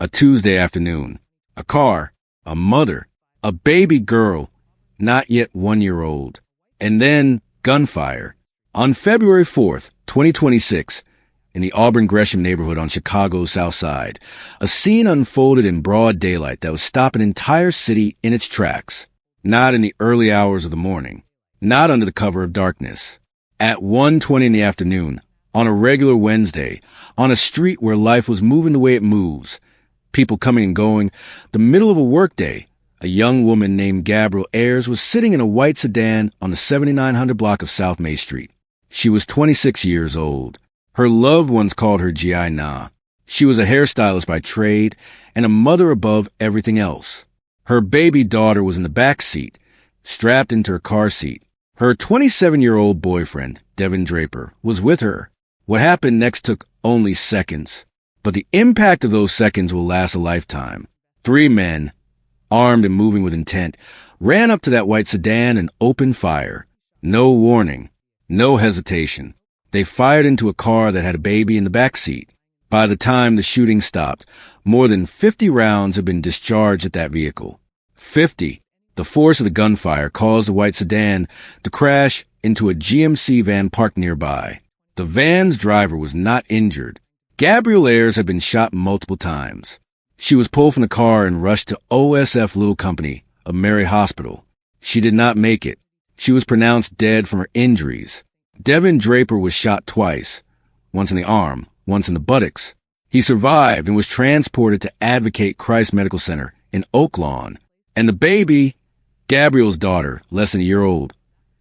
A Tuesday afternoon. A car, a mother, a baby girl, not yet 1 year old. And then gunfire. On February 4th, 2026, in the Auburn-Gresham neighborhood on Chicago's South Side, a scene unfolded in broad daylight that would stop an entire city in its tracks. Not in the early hours of the morning, not under the cover of darkness. At 1:20 in the afternoon, on a regular Wednesday, on a street where life was moving the way it moves, people coming and going, the middle of a workday, a young woman named Gabryel Ayers was sitting in a white sedan on the 7900 block of South May Street. She was 26 years old. Her loved ones called her G.I. Na. She was a hairstylist by trade and a mother above everything else. Her baby daughter was in the back seat, strapped into her car seat. Her 27-year-old boyfriend, Devin Draper, was with her. What happened next took only seconds, but the impact of those seconds will last a lifetime. 3 men, armed and moving with intent, ran up to that white sedan and opened fire. No warning, no hesitation. They fired into a car that had a baby in the back seat. By the time the shooting stopped, more than 50 rounds had been discharged at that vehicle. 50. The force of the gunfire caused the white sedan to crash into a GMC van parked nearby. The van's driver was not injured. Gabryel Ayers had been shot multiple times. She was pulled from the car and rushed to OSF Little Company, a Mary hospital. She did not make it. She was pronounced dead from her injuries. Devin Draper was shot twice, once in the arm, once in the buttocks. He survived and was transported to Advocate Christ Medical Center in Oak Lawn. And the baby, Gabryel's daughter, less than a year old,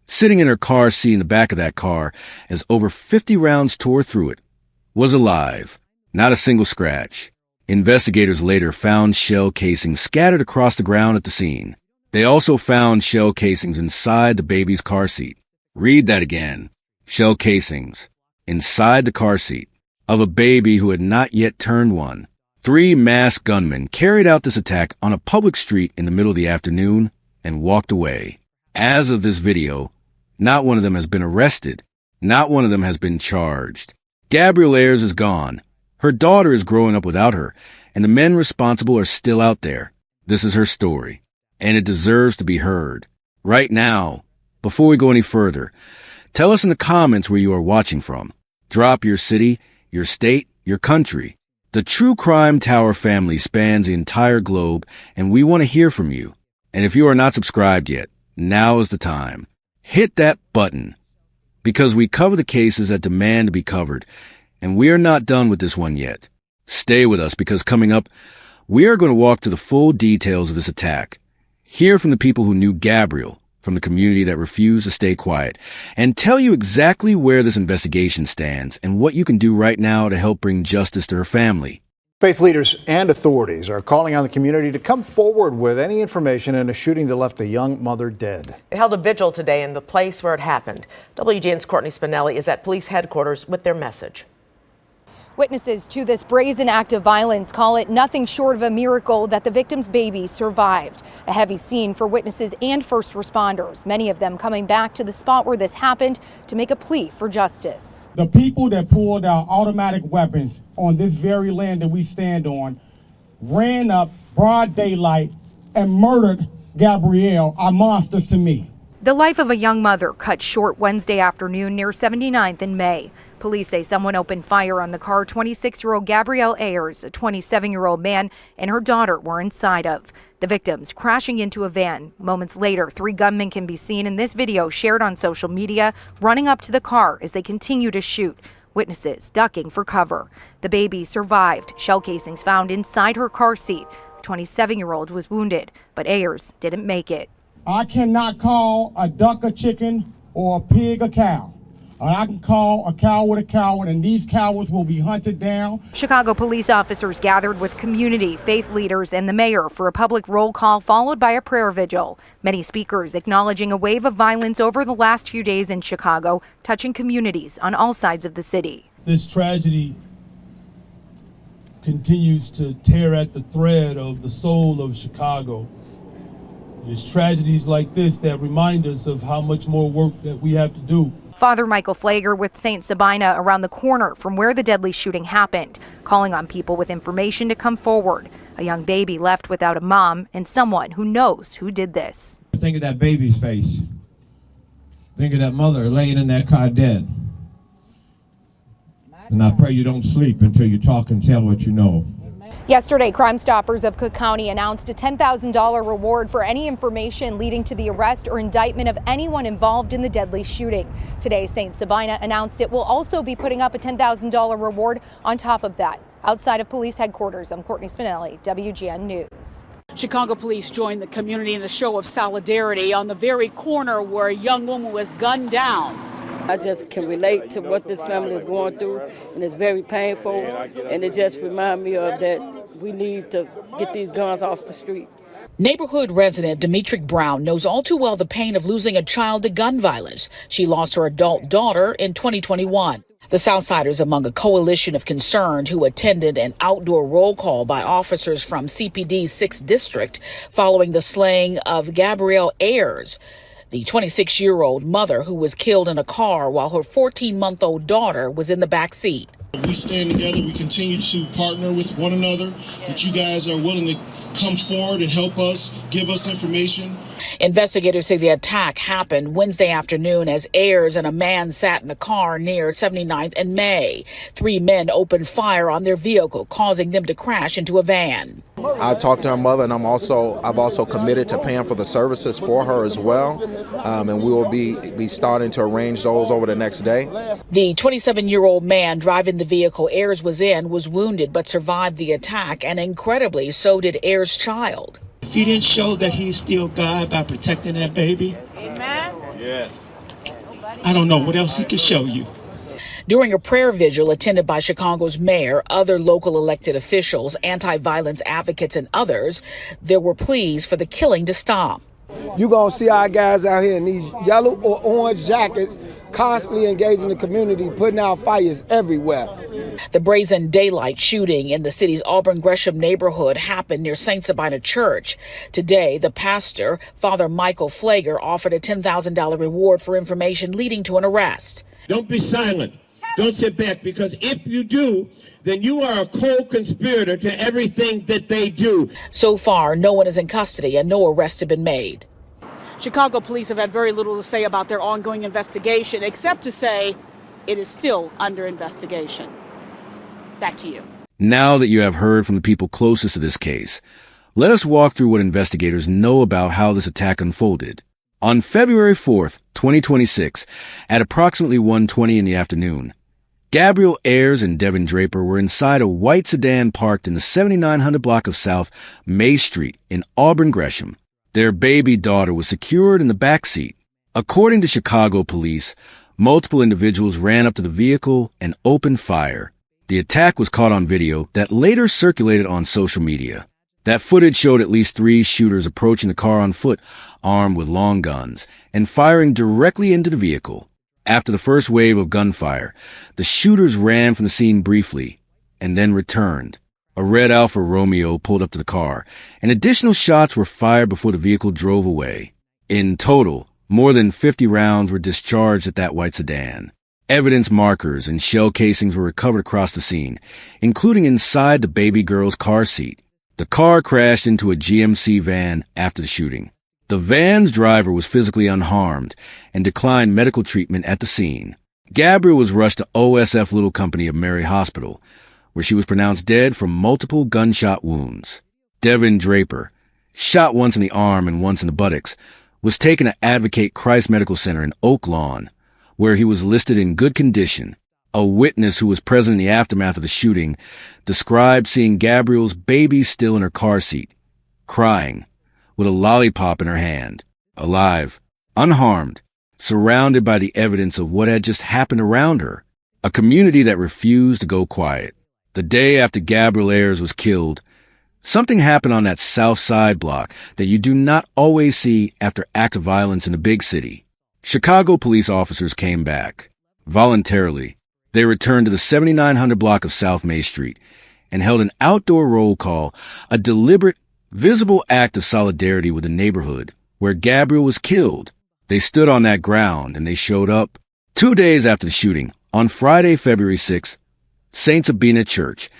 sitting in her car seat in the back of that car as over 50 rounds tore through it, was alive, not a single scratch. Investigators later found shell casings scattered across the ground at the scene. They also found shell casings inside the baby's car seat. Read that again. Shell casings inside the car seat of a baby who had not yet turned 1. 3 masked gunmen carried out this attack on a public street in the middle of the afternoon and walked away. As of this video, not one of them has been arrested. Not one of them has been charged. Gabryel Ayers is gone. Her daughter is growing up without her, and the men responsible are still out there. This is her story, and it deserves to be heard. Right now, before we go any further, tell us in the comments where you are watching from. Drop your city, your state, your country. The True Crime Tower family spans the entire globe, and we want to hear from you. And if you are not subscribed yet, now is the time. Hit that button, because we cover the cases that demand to be covered, and we are not done with this one yet. Stay with us, because coming up, we are going to walk through the full details of this attack, hear from the people who knew Gabryel, from the community that refused to stay quiet, and tell you exactly where this investigation stands and what you can do right now to help bring justice to her family. Faith leaders and authorities are calling on the community to come forward with any information in a shooting that left a young mother dead. They held a vigil today in the place where it happened. WGN's Courtney Spinelli is at police headquarters with their message. Witnesses to this brazen act of violence call it nothing short of a miracle that the victim's baby survived. A heavy scene for witnesses and first responders, many of them coming back to the spot where this happened to make a plea for justice. The people that pulled out automatic weapons on this very land that we stand on ran up broad daylight and murdered Gabryel are monsters to me. The life of a young mother cut short Wednesday afternoon near 79th in May. Police say someone opened fire on the car 26-year-old Gabryel Ayers, a 27-year-old man, and her daughter were inside of. The victims crashing into a van. Moments later, 3 gunmen can be seen in this video shared on social media, running up to the car as they continue to shoot. Witnesses ducking for cover. The baby survived. Shell casings found inside her car seat. The 27-year-old was wounded, but Ayers didn't make it. I cannot call a duck a chicken or a pig a cow. I can call a coward, and these cowards will be hunted down. Chicago police officers gathered with community, faith leaders, and the mayor for a public roll call followed by a prayer vigil. Many speakers acknowledging a wave of violence over the last few days in Chicago, touching communities on all sides of the city. This tragedy continues to tear at the thread of the soul of Chicago. It's tragedies like this that remind us of how much more work that we have to do. Father Michael Flager with St. Sabina around the corner from where the deadly shooting happened, calling on people with information to come forward. A young baby left without a mom and someone who knows who did this. Think of that baby's face. Think of that mother laying in that car dead. And I pray you don't sleep until you talk and tell what you know. Yesterday, Crime Stoppers of Cook County announced a $10,000 reward for any information leading to the arrest or indictment of anyone involved in the deadly shooting. Today, St. Sabina announced it will also be putting up a $10,000 reward on top of that. Outside of police headquarters, I'm Courtney Spinelli, WGN News. Chicago police joined the community in a show of solidarity on the very corner where a young woman was gunned down. I just can relate to what this family is going through, and it's very painful, and it just reminds me of that we need to get these guns off the street. Neighborhood resident Demetric Brown knows all too well the pain of losing a child to gun violence. She lost her adult daughter in 2021. The Southsiders among a coalition of concerned who attended an outdoor roll call by officers from CPD's 6th District following the slaying of Gabryel Ayers, the 26-year-old mother who was killed in a car while her 14-month-old daughter was in the back seat. We stand together, we continue to partner with one another, that you guys are willing to come forward and help us, give us information. Investigators say the attack happened Wednesday afternoon as Ayers and a man sat in the car near 79th and May. 3 men opened fire on their vehicle, causing them to crash into a van. I talked to her mother, and I've also committed to paying for the services for her as well, and we will be starting to arrange those over the next day. The 27-year-old man driving the vehicle Ayers was in was wounded but survived the attack, and incredibly, so did Ayers' child. If he didn't show that he's still God by protecting that baby, amen. Yes. I don't know what else he could show you. During a prayer vigil attended by Chicago's mayor, other local elected officials, anti-violence advocates, and others, there were pleas for the killing to stop. You're going to see our guys out here in these yellow or orange jackets constantly engaging the community, putting out fires everywhere. The brazen daylight shooting in the city's Auburn Gresham neighborhood happened near St. Sabina Church. Today, the pastor, Father Michael Flager, offered a $10,000 reward for information leading to an arrest. Don't be silent. Don't sit back, because if you do, then you are a co-conspirator to everything that they do. So far, no one is in custody and no arrests have been made. Chicago police have had very little to say about their ongoing investigation, except to say it is still under investigation. Back to you. Now that you have heard from the people closest to this case, let us walk through what investigators know about how this attack unfolded. On February 4th, 2026, at approximately 1:20 in the afternoon, Gabryel Ayers and Devin Draper were inside a white sedan parked in the 7900 block of South May Street in Auburn Gresham. Their baby daughter was secured in the back seat. According to Chicago police, multiple individuals ran up to the vehicle and opened fire. The attack was caught on video that later circulated on social media. That footage showed at least 3 shooters approaching the car on foot, armed with long guns, and firing directly into the vehicle. After the first wave of gunfire, the shooters ran from the scene briefly and then returned. A red Alfa Romeo pulled up to the car, and additional shots were fired before the vehicle drove away. In total, more than 50 rounds were discharged at that white sedan. Evidence markers and shell casings were recovered across the scene, including inside the baby girl's car seat. The car crashed into a GMC van after the shooting. The van's driver was physically unharmed and declined medical treatment at the scene. Gabryel was rushed to OSF Little Company of Mary Hospital, where she was pronounced dead from multiple gunshot wounds. Devin Draper, shot once in the arm and once in the buttocks, was taken to Advocate Christ Medical Center in Oak Lawn, where he was listed in good condition. A witness who was present in the aftermath of the shooting described seeing Gabryel's baby still in her car seat, crying, with a lollipop in her hand, alive, unharmed, surrounded by the evidence of what had just happened around her. A community that refused to go quiet. The day after Gabryel Ayers was killed, something happened on that South Side block that you do not always see after acts of violence in the big city. Chicago police officers came back. Voluntarily, they returned to the 7900 block of South May Street and held an outdoor roll call, a deliberate, visible act of solidarity with the neighborhood where Gabryel was killed. They stood on that ground and they showed up 2 days after the shooting, on Friday, February 6th, St. Sabina Church,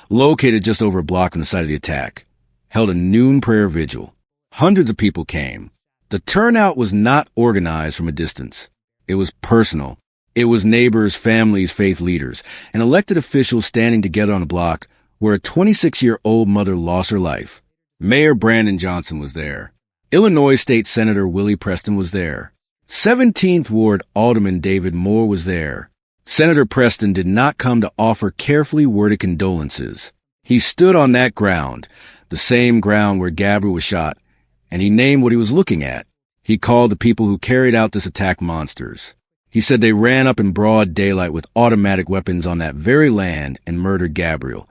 located just over a block from the site of the attack, held a noon prayer vigil. Hundreds of people came. The turnout was not organized from a distance. It was personal. It was neighbors, families, faith leaders, and elected officials standing together on a block where a 26-year-old mother lost her life. Mayor Brandon Johnson was there. Illinois State Senator Willie Preston was there. 17th Ward Alderman David Moore was there. Senator Preston did not come to offer carefully worded condolences. He stood on that ground, the same ground where Gabryel was shot, and he named what he was looking at. He called the people who carried out this attack monsters. He said they ran up in broad daylight with automatic weapons on that very land and murdered Gabryel.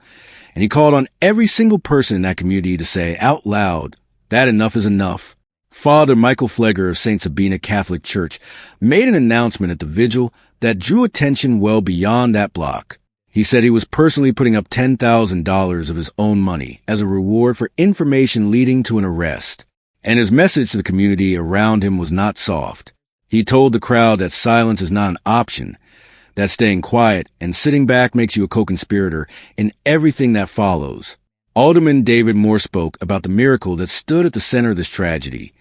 And he called on every single person in that community to say out loud, that enough is enough. Father Michael Flegger of St. Sabina Catholic Church made an announcement at the vigil that drew attention well beyond that block. He said he was personally putting up $10,000 of his own money as a reward for information leading to an arrest. And his message to the community around him was not soft. He told the crowd that silence is not an option, that staying quiet and sitting back makes you a co-conspirator in everything that follows. Alderman David Moore spoke about the miracle that stood at the center of this tragedy,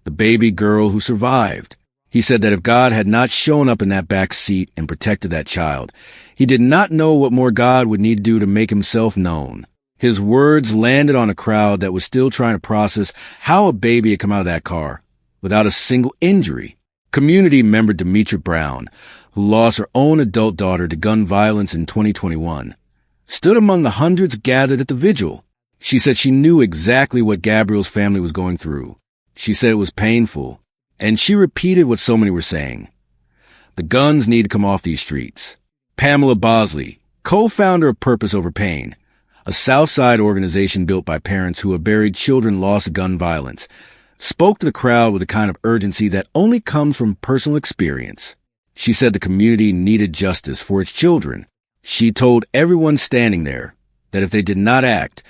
the baby girl who survived. He said that if God had not shown up in that back seat and protected that child, he did not know what more God would need to do to make himself known. His words landed on a crowd that was still trying to process how a baby had come out of that car without a single injury. Community member Demetri Brown, who lost her own adult daughter to gun violence in 2021, stood among the hundreds gathered at the vigil. She said she knew exactly what Gabryel's family was going through. She said it was painful, and she repeated what so many were saying. The guns need to come off these streets. Pamela Bosley, co-founder of Purpose Over Pain, a Southside organization built by parents who have buried children lost to gun violence, spoke to the crowd with a kind of urgency that only comes from personal experience. She said the community needed justice for its children. She told everyone standing there that if they did not act,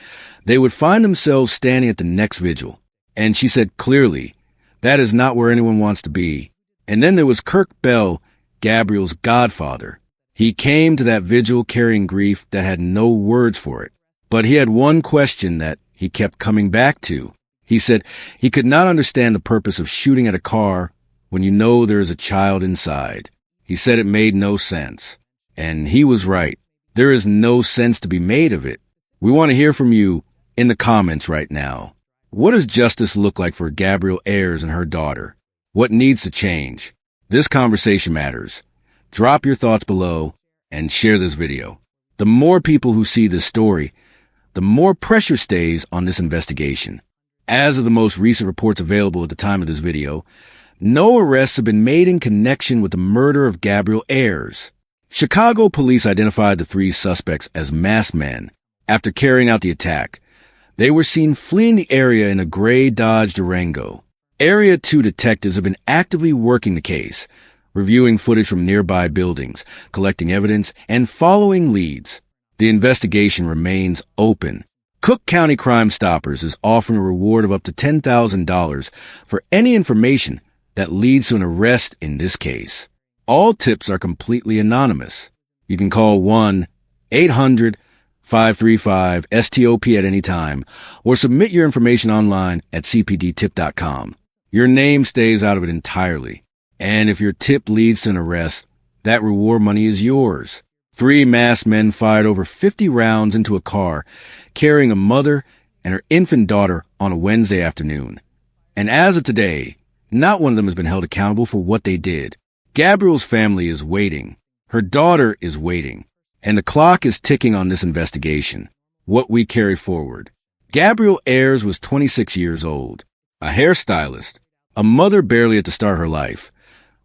they would find themselves standing at the next vigil. And she said clearly, that is not where anyone wants to be. And then there was Kirk Bell, Gabryel's godfather. He came to that vigil carrying grief that had no words for it. But he had one question that he kept coming back to. He said he could not understand the purpose of shooting at a car when you know there is a child inside. He said it made no sense. And he was right. There is no sense to be made of it. We want to hear from you in the comments right now. What does justice look like for Gabryel Ayers and her daughter? What needs to change? This conversation matters. Drop your thoughts below and share this video. The more people who see this story, the more pressure stays on this investigation. As of the most recent reports available at the time of this video, no arrests have been made in connection with the murder of Gabryel Ayers. Chicago police identified the three suspects as masked men. After carrying out the attack, they were seen fleeing the area in a gray Dodge Durango. Area 2 detectives have been actively working the case, reviewing footage from nearby buildings, collecting evidence, and following leads. The investigation remains open. Cook County Crime Stoppers is offering a reward of up to $10,000 for any information that leads to an arrest in this case. All tips are completely anonymous. You can call 1-800-535-STOP at any time or submit your information online at cpdtip.com. Your name stays out of it entirely. And if your tip leads to an arrest, that reward money is yours. 3 masked men fired over 50 rounds into a car carrying a mother and her infant daughter on a Wednesday afternoon. And as of today, not one of them has been held accountable for what they did. Gabryel's family is waiting. Her daughter is waiting. And the clock is ticking on this investigation. What we carry forward. Gabryel Ayers was 26 years old, a hairstylist, a mother barely at the start of her life,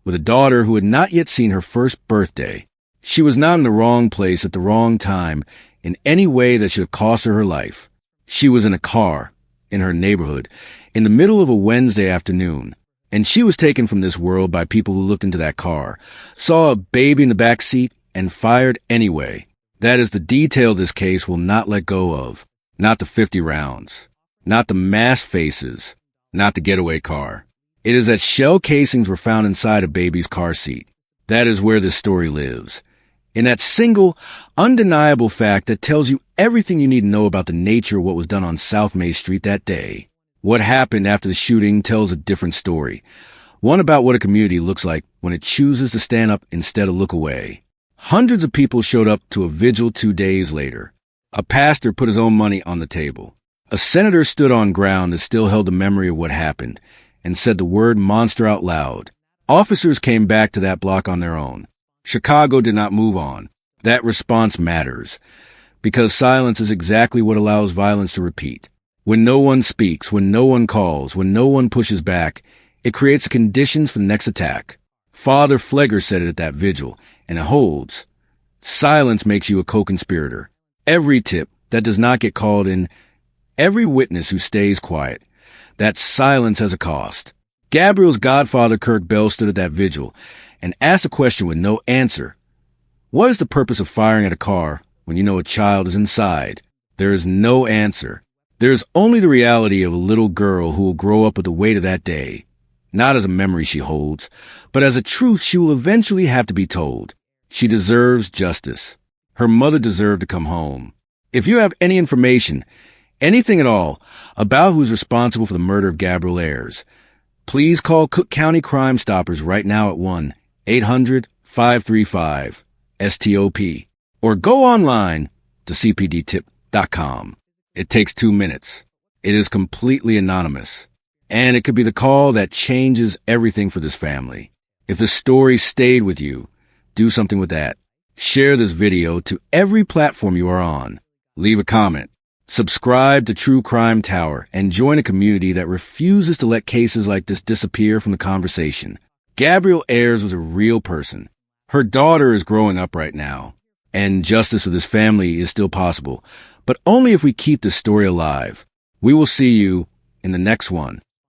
with a daughter who had not yet seen her first birthday. She was not in the wrong place at the wrong time in any way that should have cost her her life. She was in a car, in her neighborhood, in the middle of a Wednesday afternoon, and she was taken from this world by people who looked into that car, saw a baby in the back seat, and fired anyway. That is the detail this case will not let go of. Not the 50 rounds. Not the masked faces. Not the getaway car. It is that shell casings were found inside a baby's car seat. That is where this story lives. In that single, undeniable fact that tells you everything you need to know about the nature of what was done on South May Street that day. What happened after the shooting tells a different story. One about what a community looks like when it chooses to stand up instead of look away. Hundreds of people showed up to a vigil 2 days later. A pastor put his own money on the table. A senator stood on ground that still held the memory of what happened and said the word monster out loud. Officers came back to that block on their own. Chicago did not move on. That response matters, because silence is exactly what allows violence to repeat. When no one speaks, when no one calls, when no one pushes back, it creates the conditions for the next attack. Father Flegger said it at that vigil, and it holds. Silence makes you a co-conspirator. Every tip that does not get called in, every witness who stays quiet, that silence has a cost. Gabryel's godfather, Kirk Bell, stood at that vigil and asked a question with no answer. What is the purpose of firing at a car when you know a child is inside? There is no answer. There is only the reality of a little girl who will grow up with the weight of that day, not as a memory she holds, but as a truth she will eventually have to be told. She deserves justice. Her mother deserved to come home. If you have any information, anything at all, about who is responsible for the murder of Gabryel Ayers, please call Cook County Crime Stoppers right now at 1-800-535-STOP or go online to cpdtip.com. It takes 2 minutes. It is completely anonymous. And it could be the call that changes everything for this family. If the story stayed with you, do something with that. Share this video to every platform you are on. Leave a comment. Subscribe to True Crime Tower and join a community that refuses to let cases like this disappear from the conversation. Gabryel Ayers was a real person. Her daughter is growing up right now, and justice for this family is still possible, but only if we keep this story alive. We will see you in the next one.